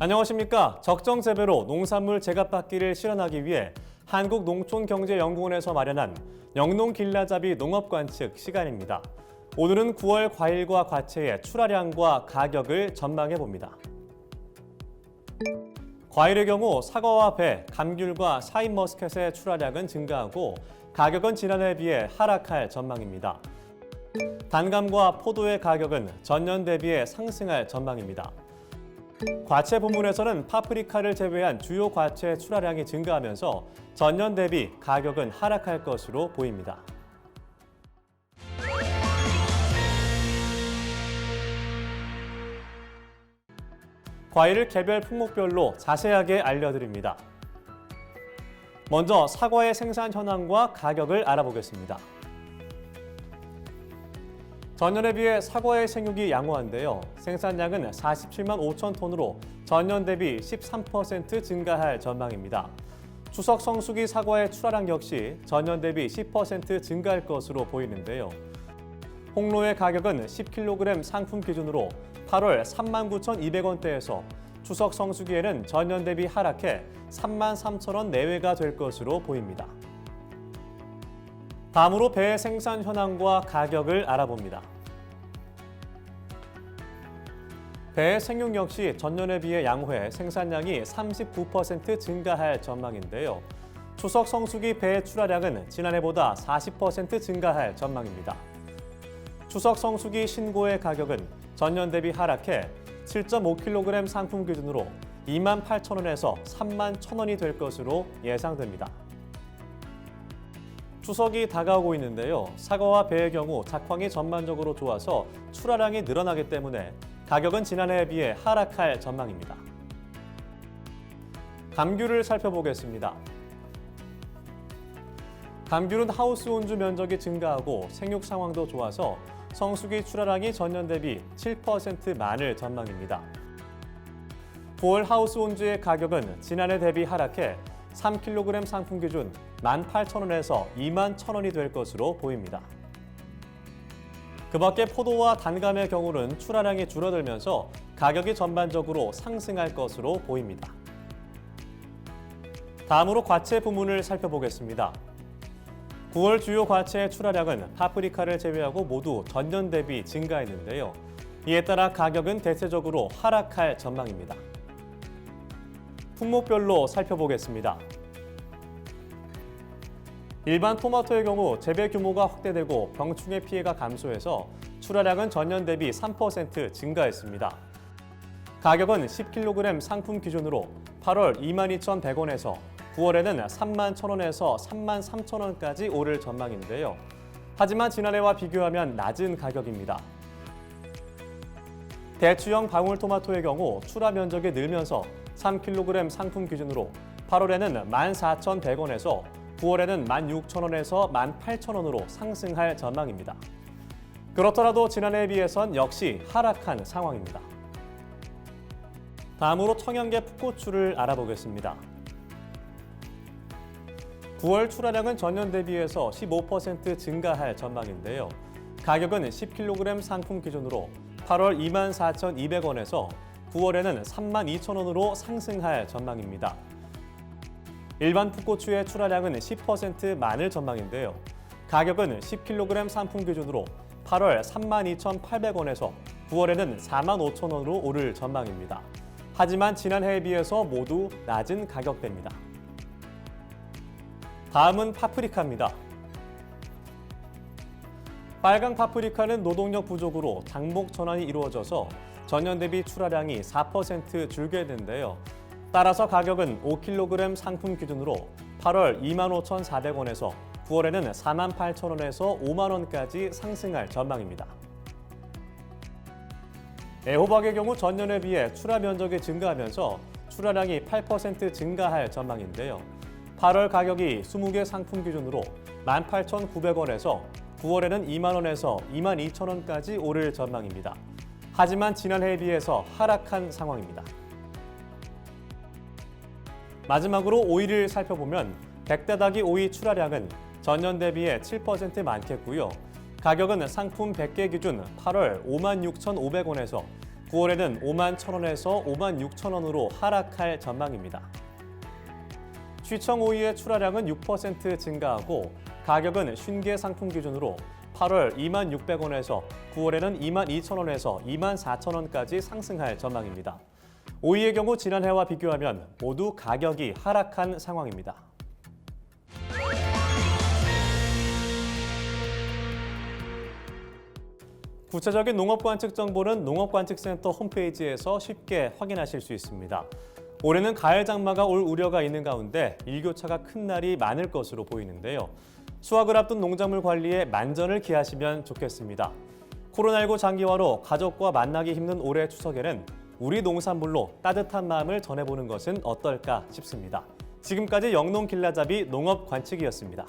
안녕하십니까. 적정 재배로 농산물 제값받기를 실현하기 위해 한국농촌경제연구원에서 마련한 영농길라잡이 농업관측 시간입니다. 오늘은 9월 과일과 과채의 출하량과 가격을 전망해 봅니다. 과일의 경우 사과와 배, 감귤과 샤인머스켓의 출하량은 증가하고 가격은 지난해에 비해 하락할 전망입니다. 단감과 포도의 가격은 전년 대비해 상승할 전망입니다. 과채 부문에서는 파프리카를 제외한 주요 과채 출하량이 증가하면서 전년 대비 가격은 하락할 것으로 보입니다. 과일을 개별 품목별로 자세하게 알려드립니다. 먼저 사과의 생산 현황과 가격을 알아보겠습니다. 전년에 비해 사과의 생육이 양호한데요. 생산량은 47만 5천 톤으로 전년 대비 13% 증가할 전망입니다. 추석 성수기 사과의 출하량 역시 전년 대비 10% 증가할 것으로 보이는데요. 홍로의 가격은 10kg 상품 기준으로 8월 39,200원대에서 추석 성수기에는 전년 대비 하락해 33,000원 내외가 될 것으로 보입니다. 다음으로 배 생산 현황과 가격을 알아봅니다. 배 생육 역시 전년에 비해 양호해 생산량이 39% 증가할 전망인데요. 추석 성수기 배 출하량은 지난해보다 40% 증가할 전망입니다. 추석 성수기 신고의 가격은 전년 대비 하락해 7.5kg 상품 기준으로 28,000원에서 31,000원이 될 것으로 예상됩니다. 추석이 다가오고 있는데요. 사과와 배의 경우 작황이 전반적으로 좋아서 출하량이 늘어나기 때문에 가격은 지난해에 비해 하락할 전망입니다. 감귤을 살펴보겠습니다. 감귤은 하우스 온주 면적이 증가하고 생육 상황도 좋아서 성수기 출하량이 전년 대비 7% 많을 전망입니다. 9월 하우스 온주의 가격은 지난해 대비 하락해 3kg 상품 기준 18,000원에서 21,000원이 될 것으로 보입니다. 그 밖에 포도와 단감의 경우는 출하량이 줄어들면서 가격이 전반적으로 상승할 것으로 보입니다. 다음으로 과채 부문을 살펴보겠습니다. 9월 주요 과채의 출하량은 파프리카를 제외하고 모두 전년 대비 증가했는데요. 이에 따라 가격은 대체적으로 하락할 전망입니다. 품목별로 살펴보겠습니다. 일반 토마토의 경우 재배 규모가 확대되고 병충해 피해가 감소해서 출하량은 전년 대비 3% 증가했습니다. 가격은 10kg 상품 기준으로 8월 22,100원에서 9월에는 31,000원에서 33,000원까지 오를 전망인데요. 하지만 지난해와 비교하면 낮은 가격입니다. 대추형 방울토마토의 경우 출하 면적이 늘면서 3kg 상품 기준으로 8월에는 14,100원에서 9월에는 16,000원에서 18,000원으로 상승할 전망입니다. 그렇더라도 지난해에 비해선 역시 하락한 상황입니다. 다음으로 청양계 풋고추를 알아보겠습니다. 9월 출하량은 전년 대비해서 15% 증가할 전망인데요. 가격은 10kg 상품 기준으로 8월 24,200원에서 9월에는 32,000원으로 상승할 전망입니다. 일반 풋고추의 출하량은 10% 많을 전망인데요. 가격은 10kg 상품 기준으로 8월 32,800원에서 9월에는 45,000원으로 오를 전망입니다. 하지만 지난해에 비해서 모두 낮은 가격대입니다. 다음은 파프리카입니다. 빨강 파프리카는 노동력 부족으로 장목 전환이 이루어져서 전년 대비 출하량이 4% 줄게 된데요. 따라서 가격은 5kg 상품 기준으로 8월 25,400원에서 9월에는 48,000원에서 5만원까지 상승할 전망입니다. 애호박의 경우 전년에 비해 출하 면적이 증가하면서 출하량이 8% 증가할 전망인데요. 8월 가격이 20개 상품 기준으로 18,900원에서 9월에는 2만원에서 22,000원까지 오를 전망입니다. 하지만 지난해에 비해서 하락한 상황입니다. 마지막으로 오이를 살펴보면 백다다기 오이 출하량은 전년 대비해 7% 많겠고요. 가격은 상품 100개 기준 8월 56,500원에서 9월에는 5만 1,000원에서 5만 6천 원으로 하락할 전망입니다. 취청 오이의 출하량은 6% 증가하고 가격은 쉰개 상품 기준으로 8월 2만 600원에서 9월에는 2만 2천 원에서 2만 4천 원까지 상승할 전망입니다. 오이의 경우 지난해와 비교하면 모두 가격이 하락한 상황입니다. 구체적인 농업 관측 정보는 농업관측센터 홈페이지에서 쉽게 확인하실 수 있습니다. 올해는 가을 장마가 올 우려가 있는 가운데 일교차가 큰 날이 많을 것으로 보이는데요. 수확을 앞둔 농작물 관리에 만전을 기하시면 좋겠습니다. 코로나19 장기화로 가족과 만나기 힘든 올해 추석에는 우리 농산물로 따뜻한 마음을 전해보는 것은 어떨까 싶습니다. 지금까지 영농 길라잡이 농업관측이었습니다.